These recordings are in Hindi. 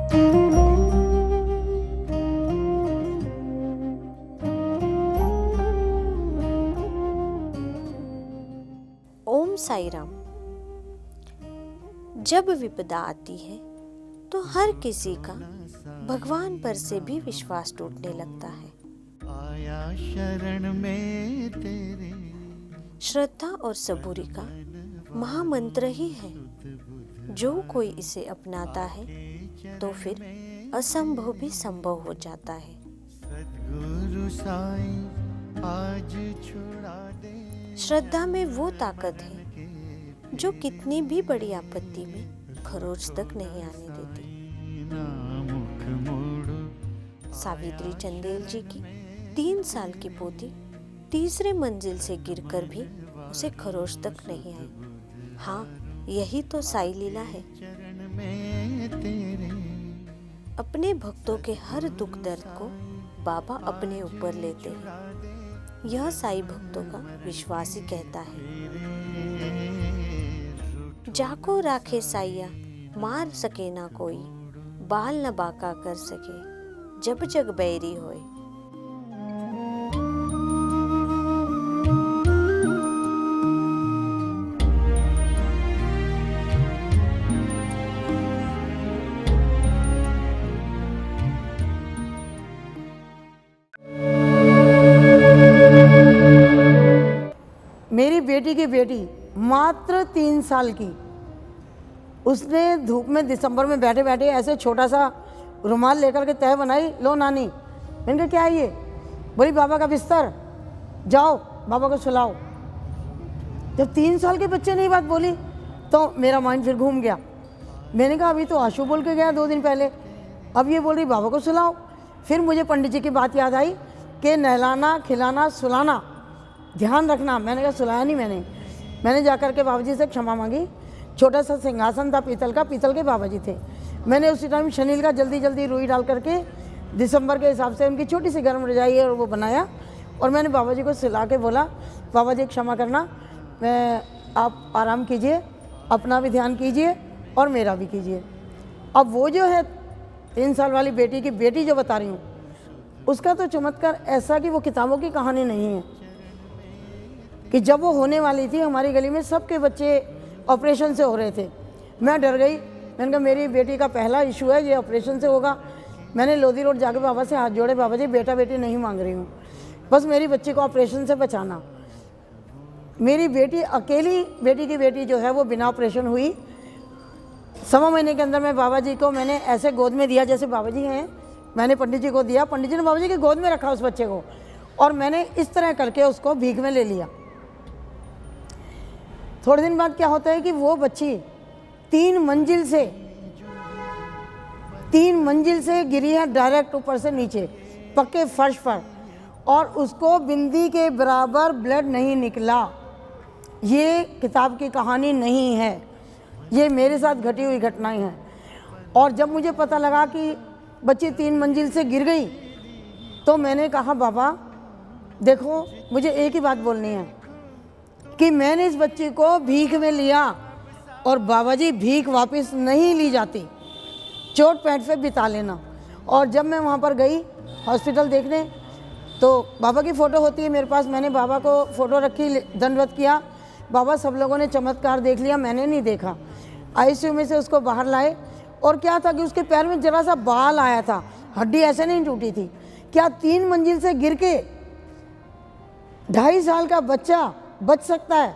ओम साई राम। जब विपदा आती है तो हर किसी का भगवान पर से भी विश्वास टूटने लगता है। आया शरण में तेरे। श्रद्धा और सबूरी का महामंत्र ही है। जो कोई इसे अपनाता है तो फिर असंभव भी संभव हो जाता है। सद्गुरु साईं आज छुड़ा दे। श्रद्धा में वो ताकत है जो कितनी भी बड़ी आपत्ति में खरोच तक नहीं आने देती। सावित्री चंदेल जी की 3 साल की पोती तीसरे मंजिल से गिरकर भी उसे खरोच तक नहीं आई। हाँ, यही तो साई लीला है। अपने भक्तों के हर दुख दर्द को बाबा अपने ऊपर लेते हैं। यह साई भक्तों का विश्वास ही कहता है। जाको राखे साइया मार सके ना कोई, बाल न बाका कर सके जब जग बैरी होए। मेरी बेटी की बेटी मात्र 3 साल की, उसने धूप में दिसंबर में बैठे बैठे ऐसे छोटा सा रुमाल लेकर के तह बनाई, लो नानी। मैंने कहा क्या है ये? बोली बाबा का बिस्तर, जाओ बाबा को सुलाओ। जब 3 साल के बच्चे ने ये बात बोली तो मेरा माइंड फिर घूम गया। मैंने कहा अभी तो आशु बोल के गया 2 दिन पहले, अब ये बोल रही बाबा को सुलाओ। फिर मुझे पंडित जी की बात याद आई कि नहलाना खिलाना सुलाना ध्यान रखना। मैंने कहा सुलाया नहीं मैंने जाकर के बाबा जी से क्षमा मांगी। छोटा सा सिंहासन था पीतल का, पीतल के बाबा जी थे। मैंने उसी टाइम शनील का जल्दी जल्दी रुई डाल करके दिसंबर के हिसाब से उनकी छोटी सी गर्म रजाई और वो बनाया, और मैंने बाबा जी को सुला के बोला बाबा जी क्षमा करना, आप आराम कीजिए, अपना भी ध्यान कीजिए और मेरा भी कीजिए। अब वो जो है 3 साल वाली बेटी की बेटी जो बता रही हूँ, उसका तो चमत्कार ऐसा कि वो किताबों की कहानी नहीं है। कि जब वो होने वाली थी हमारी गली में सबके बच्चे ऑपरेशन से हो रहे थे। मैं डर गई, मैंने कहा मेरी बेटी का पहला इशू है, ये ऑपरेशन से होगा। मैंने लोधी रोड जाके बाबा से हाथ जोड़े, बाबा जी बेटा बेटी नहीं मांग रही हूँ, बस मेरी बच्ची को ऑपरेशन से बचाना। मेरी बेटी अकेली बेटी की बेटी जो है वो बिना ऑपरेशन हुई। 1.25 महीने के अंदर मैं बाबा जी को मैंने ऐसे गोद में दिया जैसे बाबा जी हैं, मैंने पंडित जी को दिया, पंडित जी ने बाबा जी की गोद में रखा उस बच्चे को, और मैंने इस तरह करके उसको भीख में ले लिया। थोड़े दिन बाद क्या होता है कि वो बच्ची 3 मंजिल से गिरी है डायरेक्ट ऊपर से नीचे पक्के फर्श पर, और उसको बिंदी के बराबर ब्लड नहीं निकला। ये किताब की कहानी नहीं है, ये मेरे साथ घटी हुई घटनाएं हैं। और जब मुझे पता लगा कि बच्ची 3 मंजिल से गिर गई तो मैंने कहा बाबा देखो, मुझे एक ही बात बोलनी है कि मैंने इस बच्ची को भीख में लिया, और बाबा जी भीख वापस नहीं ली जाती, चोट पैंट पे बिता लेना। और जब मैं वहाँ पर गई हॉस्पिटल देखने तो बाबा की फ़ोटो होती है मेरे पास, मैंने बाबा को फ़ोटो रखी, दंडवत किया। बाबा सब लोगों ने चमत्कार देख लिया, मैंने नहीं देखा। आईसीयू में से उसको बाहर लाए, और क्या था कि उसके पैर में जरा सा बाल आया था, हड्डी ऐसे नहीं टूटी थी। क्या 3 मंजिल से गिर के 2.5 साल का बच्चा बच सकता है?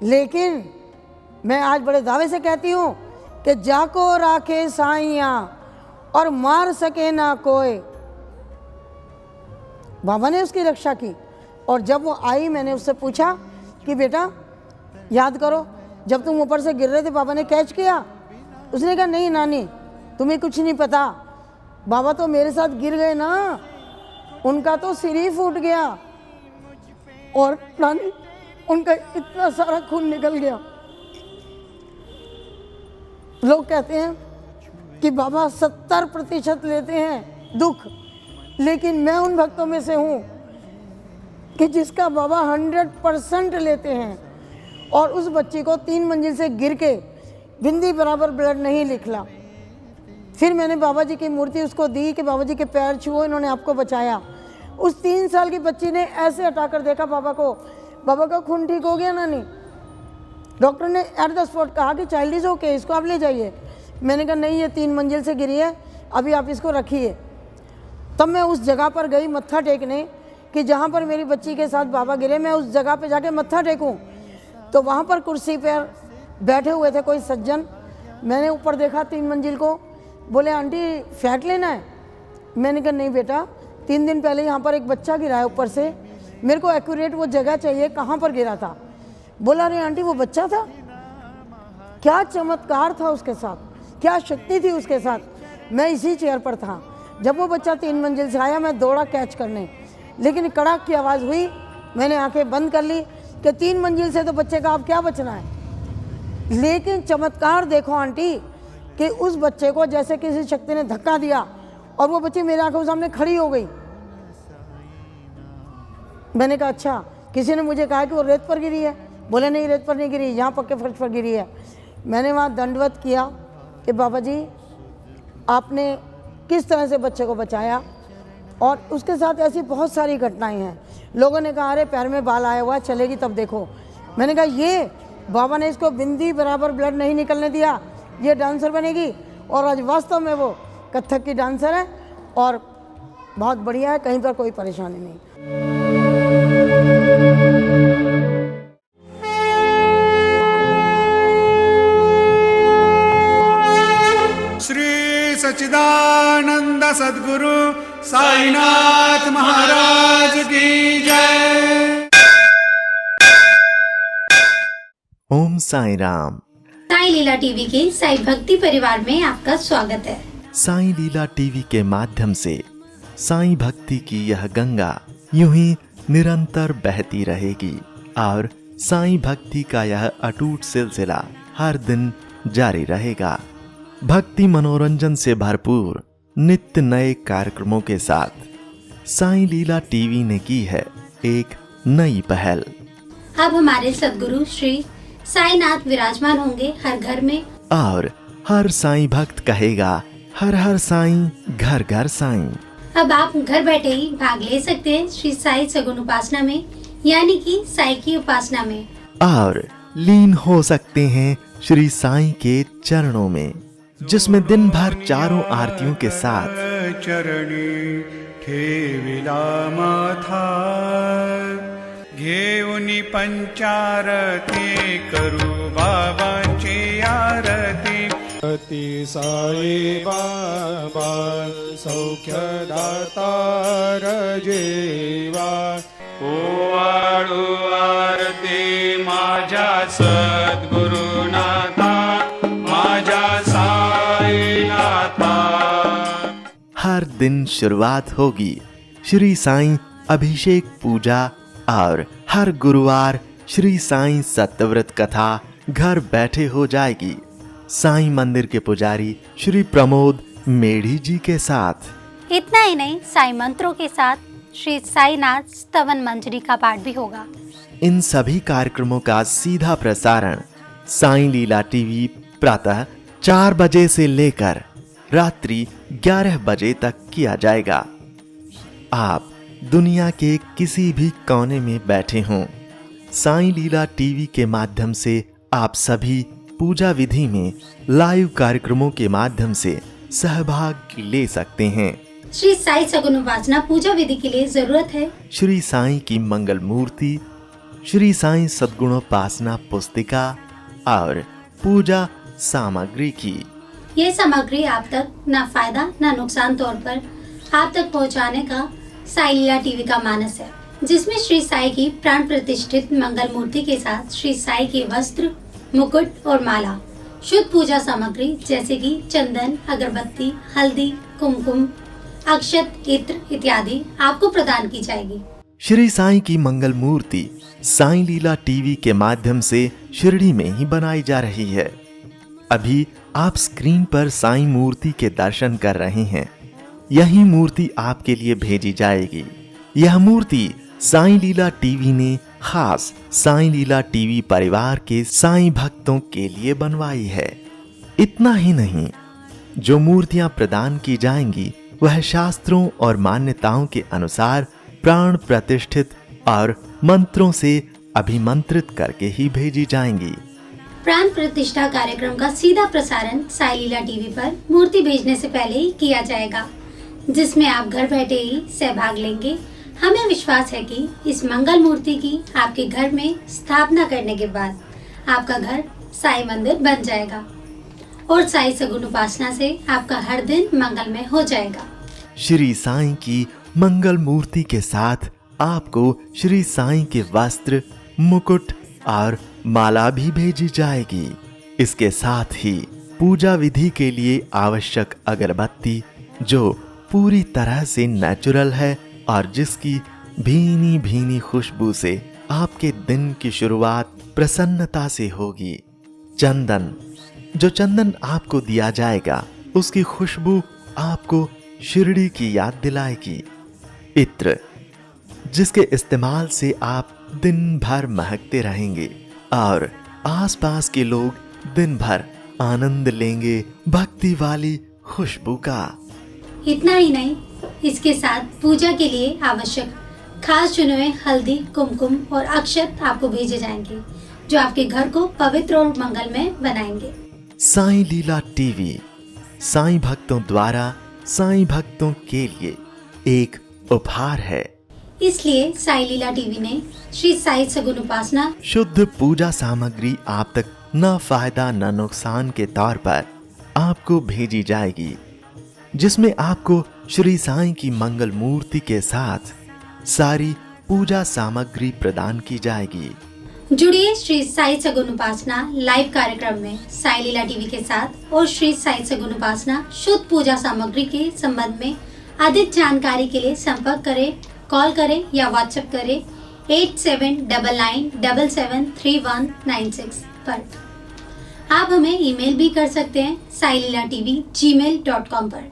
लेकिन मैं आज बड़े दावे से कहती हूँ कि जाको राखे साइया और मार सके ना कोई। बाबा ने उसकी रक्षा की। और जब वो आई मैंने उससे पूछा कि बेटा याद करो जब तुम ऊपर से गिर रहे थे बाबा ने कैच किया? उसने कहा नहीं नानी, तुम्हें कुछ नहीं पता, बाबा तो मेरे साथ गिर गए ना, उनका तो सिर ही फूट गया, और नानी उनका इतना सारा खून निकल गया। लोग कहते हैं कि बाबा 70% लेते हैं दुख, लेकिन मैं उन भक्तों में से हूँ कि जिसका बाबा 100% लेते हैं। और उस बच्ची को 3 मंजिल से गिर के बिंदी बराबर ब्लड नहीं निकला। फिर मैंने बाबा जी की मूर्ति उसको दी कि बाबा जी के पैर छुओ, इन्होंने आपको बचाया। उस 3 साल की बच्ची ने ऐसे हटाकर देखा बाबा को, बाबा का खून ठीक हो गया नानी। डॉक्टर ने एट द स्पॉट कहा कि चाइल्ड इज ओके, इसको आप ले जाइए। मैंने कहा नहीं, ये 3 मंजिल से गिरी है, अभी आप इसको रखिए। तब मैं उस जगह पर गई मत्था टेकने कि जहाँ पर मेरी बच्ची के साथ बाबा गिरे, मैं उस जगह पे जाके मत्था टेकूं। तो वहाँ पर कुर्सी पर बैठे हुए थे कोई सज्जन। मैंने ऊपर देखा 3 मंजिल को, बोले आंटी फ्लैट लेना है। मैंने कहा नहीं बेटा, 3 दिन पहले यहाँ पर एक बच्चा गिरा है ऊपर से, मेरे को एक्यूरेट वो जगह चाहिए कहाँ पर गिरा था। बोला अरे आंटी वो बच्चा था, क्या चमत्कार था उसके साथ, क्या शक्ति थी उसके साथ। मैं इसी चेयर पर था जब वो बच्चा 3 मंजिल से आया। मैं दौड़ा कैच करने, लेकिन कड़ाक की आवाज़ हुई। मैंने आंखें बंद कर ली कि 3 मंजिल से तो बच्चे का अब क्या बचना है। लेकिन चमत्कार देखो आंटी कि उस बच्चे को जैसे किसी शक्ति ने धक्का दिया और वो बच्ची मेरे आंखों के सामने खड़ी हो गई। मैंने कहा अच्छा, किसी ने मुझे कहा कि वो रेत पर गिरी है। बोले नहीं, रेत पर नहीं गिरी, यहाँ पक्के फर्श पर गिरी है। मैंने वहाँ दंडवत किया कि बाबा जी आपने किस तरह से बच्चे को बचाया। और उसके साथ ऐसी बहुत सारी घटनाएं हैं। लोगों ने कहा अरे पैर में बाल आया हुआ है, चलेगी तब देखो। मैंने कहा ये बाबा ने इसको बिंदी बराबर ब्लड नहीं निकलने दिया, ये डांसर बनेगी। और आज वास्तव में वो कथक की डांसर है और बहुत बढ़िया है, कहीं पर कोई परेशानी नहीं। श्री सच्चिदानंद सद्गुरु साईनाथ महाराज की जय। ओम साई राम। साई लीला टीवी के साई भक्ति परिवार में आपका स्वागत है। साई लीला टीवी के माध्यम से साई भक्ति की यह गंगा यूं ही निरंतर बहती रहेगी और साई भक्ति का यह अटूट सिलसिला हर दिन जारी रहेगा। भक्ति मनोरंजन से भरपूर नित्य नए कार्यक्रमों के साथ साई लीला टीवी ने की है एक नई पहल। अब हमारे सद्गुरु श्री साईनाथ विराजमान होंगे हर घर में और हर साई भक्त कहेगा हर हर साई, घर घर साई। अब आप घर बैठे ही भाग ले सकते हैं श्री साई सगुन उपासना में, यानी कि साई की उपासना में, और लीन हो सकते हैं श्री साई के चरणों में, जिसमें दिन भर चारों आरतियों के साथ चरणी ठेविला माथा घेऊनी पंचारती करू बाबांची आरती। अति साई बाबा सौख्यदातार जेवा ओवाळू आरती माझ्या सद्गुरुनाथा माझ्या साईनाथा। हर दिन शुरुआत होगी श्री साई अभिषेक पूजा और हर गुरुवार श्री साई सत्यव्रत कथा घर बैठे हो जाएगी साई मंदिर के पुजारी श्री प्रमोद मेढ़ी जी के साथ। इतना ही नहीं, साई मंत्रों के साथ श्री साईनाथ स्तवन मंजरी का पाठ भी होगा। इन सभी कार्यक्रमों का सीधा प्रसारण साई लीला टीवी प्रातः 4 बजे से लेकर रात्रि 11 बजे तक किया जाएगा। आप दुनिया के किसी भी कोने में बैठे हों, साई लीला टीवी के माध्यम से आप सभी पूजा विधि में लाइव कार्यक्रमों के माध्यम से सहभाग ले सकते हैं। श्री साई सगुन उपासना पूजा विधि के लिए जरूरत है श्री साई की मंगल मूर्ति, श्री साई सद्गुणोपासना पुस्तिका और पूजा सामग्री की। ये सामग्री आप तक न फायदा न नुकसान तौर पर आप तक पहुंचाने का साई लीला टीवी का मानस है, जिसमें श्री साई की प्राण प्रतिष्ठित मंगल मूर्ति के साथ श्री साई के वस्त्र, मुकुट और माला, शुद्ध पूजा सामग्री जैसे कि चंदन, अगरबत्ती, हल्दी, कुमकुम, अक्षत, इत्र इत्यादि आपको प्रदान की जाएगी। श्री साई की मंगल मूर्ति साई लीला टीवी के माध्यम से शिरडी में ही बनाई जा रही है। अभी आप स्क्रीन पर साई मूर्ति के दर्शन कर रहे हैं। यही मूर्ति आपके लिए भेजी जाएगी। यह मूर्ति साई लीला टीवी ने खास साई लीला टीवी परिवार के साई भक्तों के लिए बनवाई है। इतना ही नहीं, जो मूर्तियां प्रदान की जाएंगी वह शास्त्रों और मान्यताओं के अनुसार प्राण प्रतिष्ठित और मंत्रों से अभिमंत्रित करके ही भेजी जाएंगी। प्राण प्रतिष्ठा कार्यक्रम का सीधा प्रसारण साई लीला टीवी पर मूर्ति भेजने से पहले ही किया जाएगा, जिसमें आप घर बैठे ही सहभाग लेंगे। हमें विश्वास है कि इस मंगल मूर्ति की आपके घर में स्थापना करने के बाद आपका घर साई मंदिर बन जाएगा और साई सगुन उपासना से आपका हर दिन मंगलमय हो जाएगा। श्री साईं की मंगल मूर्ति के साथ आपको श्री साईं के वस्त्र, मुकुट और माला भी भेजी जाएगी। इसके साथ ही पूजा विधि के लिए आवश्यक अगरबत्ती, जो पूरी तरह से नेचुरल है और जिसकी भीनी भीनी खुशबू से आपके दिन की शुरुआत प्रसन्नता से होगी। चंदन, जो चंदन आपको दिया जाएगा उसकी खुशबू आपको शिरडी की याद दिलाएगी। इत्र, जिसके इस्तेमाल से आप दिन भर महकते रहेंगे और आसपास के लोग दिन भर आनंद लेंगे भक्ति वाली खुशबू का। इतना ही नहीं, इसके साथ पूजा के लिए आवश्यक खास चुने हुए हल्दी, कुमकुम और अक्षत आपको भेजे जाएंगे, जो आपके घर को पवित्र और मंगलमय बनाएंगे। साईं लीला टीवी साईं भक्तों द्वारा साईं भक्तों के लिए एक उपहार है। इसलिए साई लीला टीवी ने श्री साई सगुन उपासना शुद्ध पूजा सामग्री आप तक न फायदा न नुकसान के तौर पर आपको भेजी जाएगी, जिसमें आपको श्री साईं की मंगल मूर्ति के साथ सारी पूजा सामग्री प्रदान की जाएगी। जुड़िए श्री साई सगुन उपासना लाइव कार्यक्रम में साई लीला टीवी के साथ और श्री साई सगुन उपासना शुद्ध पूजा सामग्री के संबंध में अधिक जानकारी के लिए संपर्क करें, कॉल करें या व्हाट्सएप करें 8799773196 पर। आप हमें ईमेल भी कर सकते हैं sailila.tv@gmail.com पर।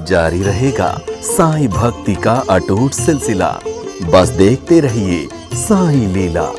जारी रहेगा साईं भक्ति का अटूट सिलसिला। बस देखते रहिए साईं लीला।